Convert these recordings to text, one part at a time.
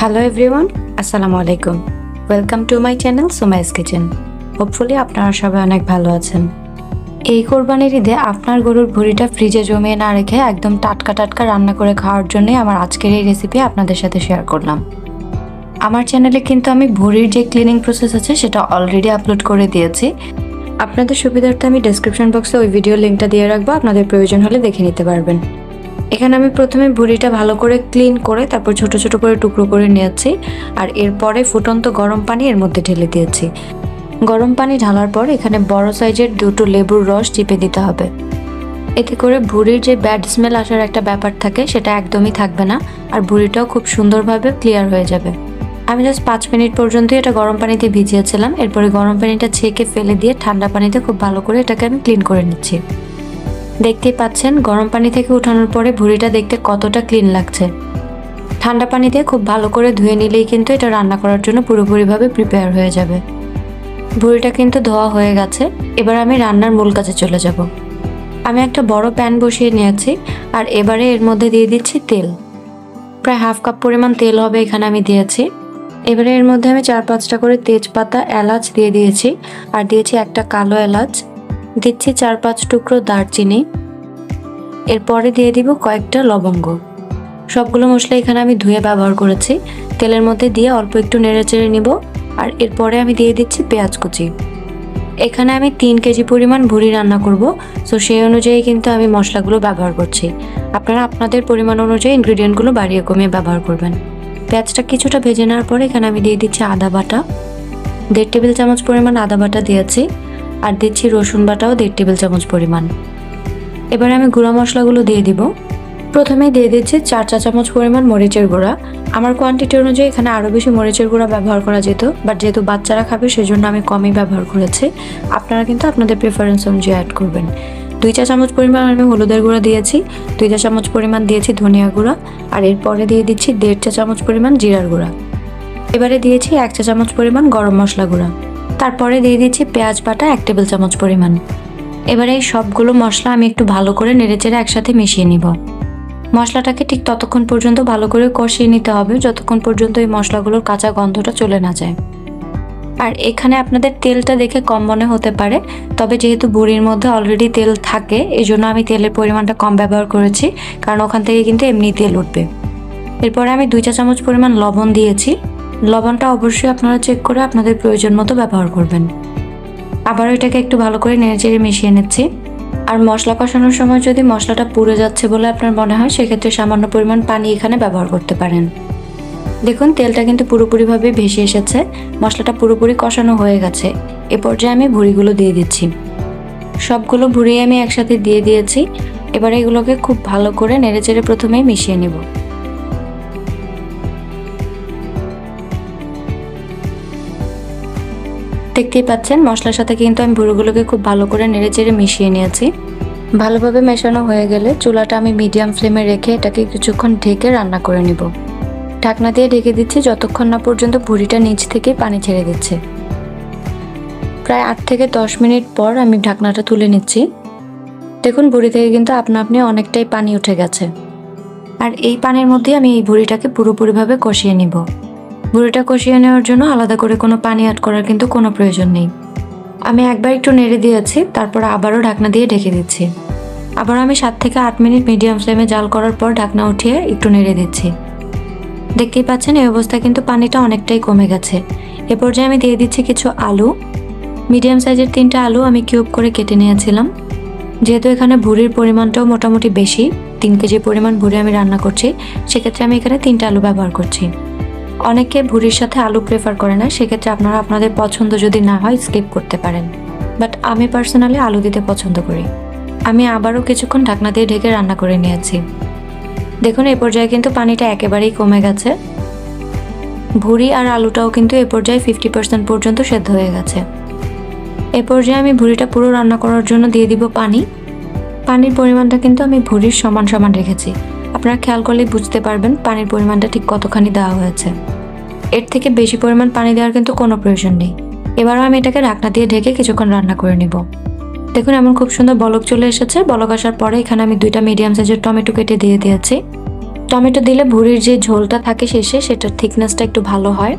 Hello everyone, আসসালামু আলাইকুম। Welcome to my channel Sumai's kitchen. Hopefully আপনারা সবাই অনেক ভালো আছেন। এই কোরবানির ঈদে আপনার গরুর ভুঁড়িটা ফ্রিজে জমিয়ে না রেখে একদম টাটকা টাটকা রান্না করে খাওয়ার জন্য আমার আজকের এই রেসিপি আপনাদের সাথে শেয়ার করলাম। আমার চ্যানেলে কিন্তু আমি ভুঁড়ির যে ক্লিনিং প্রসেস আছে সেটা অলরেডি আপলোড করে দিয়েছি। আপনাদের সুবিধার্থে আমি ডেসক্রিপশন বক্সে ওই ভিডিও লিঙ্কটা দিয়ে রাখবো, আপনাদের প্রয়োজন হলে দেখে নিতে পারবেন। এখানে আমি প্রথমে ভুঁড়িটা ভালো করে ক্লিন করে তারপর ছোট ছোট করে টুকরো করে নিয়েছি, আর এরপরে ফুটন্ত গরম পানি এর মধ্যে ঢেলে দিয়েছি। গরম পানি ঢালার পর এখানে বড় সাইজের দুটো লেবুর রস চিপে দিতে হবে। এতে করে ভুঁড়ির যে ব্যাড স্মেল আসার একটা ব্যাপার থাকে সেটা একদমই থাকবে না, আর ভুঁড়িটাও খুব সুন্দরভাবে ক্লিয়ার হয়ে যাবে। আমি জাস্ট 5 মিনিট পর্যন্তই এটা গরম পানিতে ভিজিয়েছিলাম। এরপরে গরম পানিটা ছেঁকে ফেলে দিয়ে ঠান্ডা পানিতে খুব ভালো করে এটাকে আমি ক্লিন করে নিচ্ছি। দেখতেই পাচ্ছেন গরম পানি থেকে উঠানোর পরে ভুঁড়িটা দেখতে কতটা ক্লিন লাগছে। ঠান্ডা পানি দিয়ে খুব ভালো করে ধুয়ে নিলেই কিন্তু এটা রান্না করার জন্য পুরোপুরিভাবে প্রিপেয়ার হয়ে যাবে। ভুঁড়িটা কিন্তু ধোয়া হয়ে গেছে। এবার আমি রান্নার মূল কাজে চলে যাব। আমি একটা বড় প্যান বসিয়ে নিয়েছি, আর এবারে এর মধ্যে দিয়ে দিচ্ছি তেল। প্রায় 1/2 কাপ পরিমাণ তেল হবে এখানে আমি দিয়েছি। এবারে এর মধ্যে আমি 4-5টা করে তেজপাতা, এলাচ দিয়ে দিয়েছি, আর দিয়েছি একটা কালো এলাচ, দিচ্ছি 4-5 টুকরো দারচিনি, এরপরে দিয়ে দিব কয়েকটা লবঙ্গ। সবগুলো মশলা এখানে আমি ধুয়ে ব্যবহার করেছি। তেলের মধ্যে দিয়ে অল্প একটু নেড়ে চেড়ে নিব, আর এরপরে আমি দিয়ে দিচ্ছি পেঁয়াজ কুচি। এখানে আমি 3 কেজি পরিমাণ ভুঁড়ি রান্না করব, সো সেই অনুযায়ী কিন্তু আমি মশলাগুলো ব্যবহার করছি। আপনারা আপনাদের পরিমাণ অনুযায়ী ইনগ্রিডিয়েন্টগুলো বাড়িয়ে কমিয়ে ব্যবহার করবেন। পেঁয়াজটা কিছুটা ভেজে নেওয়ার পরে এখানে আমি দিয়ে দিচ্ছি আদা বাটা, 1.5 টেবিল চামচ পরিমাণ আদা বাটা দিয়েছি, আর দিচ্ছি রসুন বাটাও 1.5 টেবিল চামচ পরিমাণ। এবারে আমি গুঁড়া মশলাগুলো দিয়ে দিব। প্রথমেই দিয়ে দিচ্ছি 4 চা চামচ পরিমাণ মরিচের গুঁড়া। আমার কোয়ান্টিটি অনুযায়ী এখানে আরও বেশি মরিচের গুঁড়া ব্যবহার করা যেত, বাট যেহেতু বাচ্চারা খাবে সেজন্য আমি কমই ব্যবহার করেছি। আপনারা কিন্তু আপনাদের প্রেফারেন্স অনুযায়ী অ্যাড করবেন। 2 চা চামচ পরিমাণ আমি হলুদের গুঁড়া দিয়েছি, 2 চা চামচ পরিমাণ দিয়েছি ধনিয়া গুঁড়া, আর এরপরে দিয়ে দিচ্ছি 1.5 চা চামচ পরিমাণ জিরার গুঁড়া। এবারে দিয়েছি 1 চা চামচ পরিমাণ গরম মশলা গুঁড়া। তারপরে দিয়ে দিচ্ছি পেঁয়াজ বাটা 1 টেবিল চামচ পরিমাণ। এবারে এই সবগুলো মশলা আমি একটু ভালো করে নেড়েচেড়ে একসাথে মিশিয়ে নিব। মশলাটাকে ঠিক ততক্ষণ পর্যন্ত ভালো করে কষিয়ে নিতে হবে যতক্ষণ পর্যন্ত এই মশলাগুলোর কাঁচা গন্ধটা চলে না যায়। আর এখানে আপনাদের তেলটা দেখে কম মনে হতে পারে, তবে যেহেতু ভুঁড়ির মধ্যে অলরেডি তেল থাকে এই জন্য আমি তেলের পরিমাণটা কম ব্যবহার করেছি, কারণ ওখান থেকে কিন্তু এমনি তেল উঠবে। এরপরে আমি 2 চা চামচ পরিমাণ লবণ দিয়েছি। লবণটা অবশ্যই আপনারা চেক করে আপনাদের প্রয়োজন মতো ব্যবহার করবেন। আবার এটাকে একটু ভালো করে নেড়েচেড়ে মিশিয়ে নিচ্ছি। আর মশলা কষানোর সময় যদি মশলাটা পুড়ে যাচ্ছে বলে আপনার মনে হয় সেক্ষেত্রে সামান্য পরিমাণ পানি এখানে ব্যবহার করতে পারেন। দেখুন তেলটা কিন্তু পুরোপুরিভাবে ভেসে এসেছে, মশলাটা পুরোপুরি কষানো হয়ে গেছে। এ পর্যায়ে আমি ভুঁড়িগুলো দিয়ে দিচ্ছি। সবগুলো ভুঁড়ি আমি একসাথে দিয়ে দিয়েছি। এবার এগুলোকে খুব ভালো করে নেড়েচেড়ে প্রথমেই মিশিয়ে নেব। দেখতেই পাচ্ছেন মশলার সাথে কিন্তু আমি ভুঁড়িগুলোকে খুব ভালো করে নেড়েচেড়ে মিশিয়ে নিয়েছি। ভালোভাবে মেশানো হয়ে গেলে চুলাটা আমি মিডিয়াম ফ্লেমে রেখে এটাকে কিছুক্ষণ ঢেকে রান্না করে নিব। ঢাকনা দিয়ে ঢেকে দিচ্ছি যতক্ষণ না পর্যন্ত ভুঁড়িটা নিচ থেকে পানি ছেড়ে দিচ্ছে। প্রায় 8 থেকে 10 মিনিট পর আমি ঢাকনাটা তুলে নিচ্ছি। দেখুন ভুঁড়ি থেকে কিন্তু আপনা আপনি অনেকটাই পানি উঠে গেছে, আর এই পানির মধ্যে আমি এই ভুঁড়িটাকে পুরোপুরিভাবে কষিয়ে নিব। ভুঁড়িটা কষিয়ে নেওয়ার জন্য আলাদা করে কোনো পানি অ্যাড করার কিন্তু কোনো প্রয়োজন নেই। আমি একবার একটু নেড়ে দিয়েছি, তারপর আবারও ঢাকনা দিয়ে ঢেকে দিচ্ছি। আবার আমি 7 থেকে 8 মিনিট মিডিয়াম ফ্লেমে জাল করার পর ঢাকনা উঠিয়ে একটু নেড়ে দিচ্ছি। দেখতেই পাচ্ছেন এই অবস্থায় কিন্তু পানিটা অনেকটাই কমে গেছে। এ পর্যায়ে আমি দিয়ে দিচ্ছি কিছু আলু। মিডিয়াম সাইজের 3টা আলু আমি কিউব করে কেটে নিয়েছিলাম। যেহেতু এখানে ভুঁড়ির পরিমাণটাও মোটামুটি বেশি, 3 কেজি পরিমাণ ভুঁড়ি আমি রান্না করছি, সেক্ষেত্রে আমি এখানে 3টা আলু ব্যবহার করছি। অনেকে ভুঁড়ির সাথে আলু প্রেফার করে না, সেক্ষেত্রে আপনারা আপনাদের পছন্দ যদি না হয় স্কিপ করতে পারেন, বাট আমি পার্সোনালি আলু দিতে পছন্দ করি। আমি আবারও কিছুক্ষণ ঢাকনা দিয়ে ঢেকে রান্না করে নিয়েছি। দেখুন এই পর্যায়ে কিন্তু পানিটা একেবারেই কমে গেছে। ভুঁড়ি আর আলুটাও কিন্তু এই পর্যায়ে 50% পর্যন্ত সেদ্ধ হয়ে গেছে। এ পর্যায়ে আমি ভুঁড়িটা পুরো রান্না করার জন্য দিয়ে দিব পানি। পানির পরিমাণটা কিন্তু আমি ভুঁড়ির সমান সমান রেখেছি। আপনারা খেয়াল করলেই বুঝতে পারবেন পানির পরিমাণটা ঠিক কতখানি দেওয়া হয়েছে। এর থেকে বেশি পরিমাণ পানি দেওয়ার কিন্তু কোনো প্রয়োজন নেই। এবারও আমি এটাকে ঢাকনা দিয়ে ঢেকে কিছুক্ষণ রান্না করে নিব। দেখুন এমন খুব সুন্দর বলক চলে এসেছে। বলক আসার পরে এখানে আমি 2টা মিডিয়াম সাইজের টমেটো কেটে দিয়ে দিয়েছি। টমেটো দিলে ভুড়ির যে ঝোলটা থাকে শেষে সেটার থিকনেসটা একটু ভালো হয়।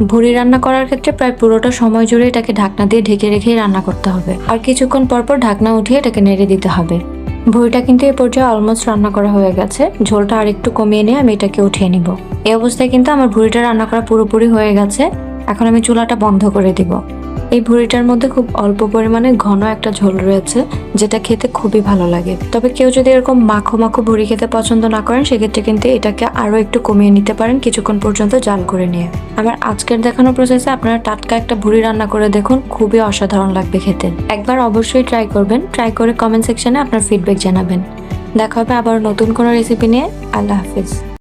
ভুড়ি রান্না করার ক্ষেত্রে প্রায় পুরোটা সময় জুড়ে এটাকে ঢাকনা দিয়ে ঢেকে রেখেই রান্না করতে হবে, আর কিছুক্ষণ পর পর ঢাকনা উঠিয়ে এটাকে নেড়ে দিতে হবে। ভুড়িটা কিন্তু এই পর্যায়ে অলমোস্ট রান্না করা হয়ে গেছে। ঝোলটা আর একটু কমিয়ে নিয়ে আমি এটাকে উঠিয়ে নিব। এই অবস্থায় কিন্তু আমার ভুড়িটা রান্না করা পুরোপুরি হয়ে গেছে। এখন আমি চুলাটা বন্ধ করে দিব। এই ভুড়িটার মধ্যে খুব অল্প পরিমাণে ঘন একটা ঝোল রয়েছে, যেটা খেতে খুবই ভালো লাগে। তবে কেউ যদি এরকম মাখো মাখো ভুড়ি খেতে পছন্দ না করেন, সেক্ষেত্রে কিন্তু এটাকে আরো একটু কমিয়ে নিতে পারেন কিছুক্ষণ পর্যন্ত জাল করে নিয়ে। আমার আজকের দেখানো প্রসেসে আপনারা টাটকা একটা ভুড়ি রান্না করে দেখুন, খুবই অসাধারণ লাগবে খেতে। একবার অবশ্যই ট্রাই করবেন, ট্রাই করে কমেন্ট সেকশনে আপনার ফিডব্যাক জানাবেন। দেখা হবে আবার নতুন কোনো রেসিপি নিয়ে। আল্লাহ হাফিজ।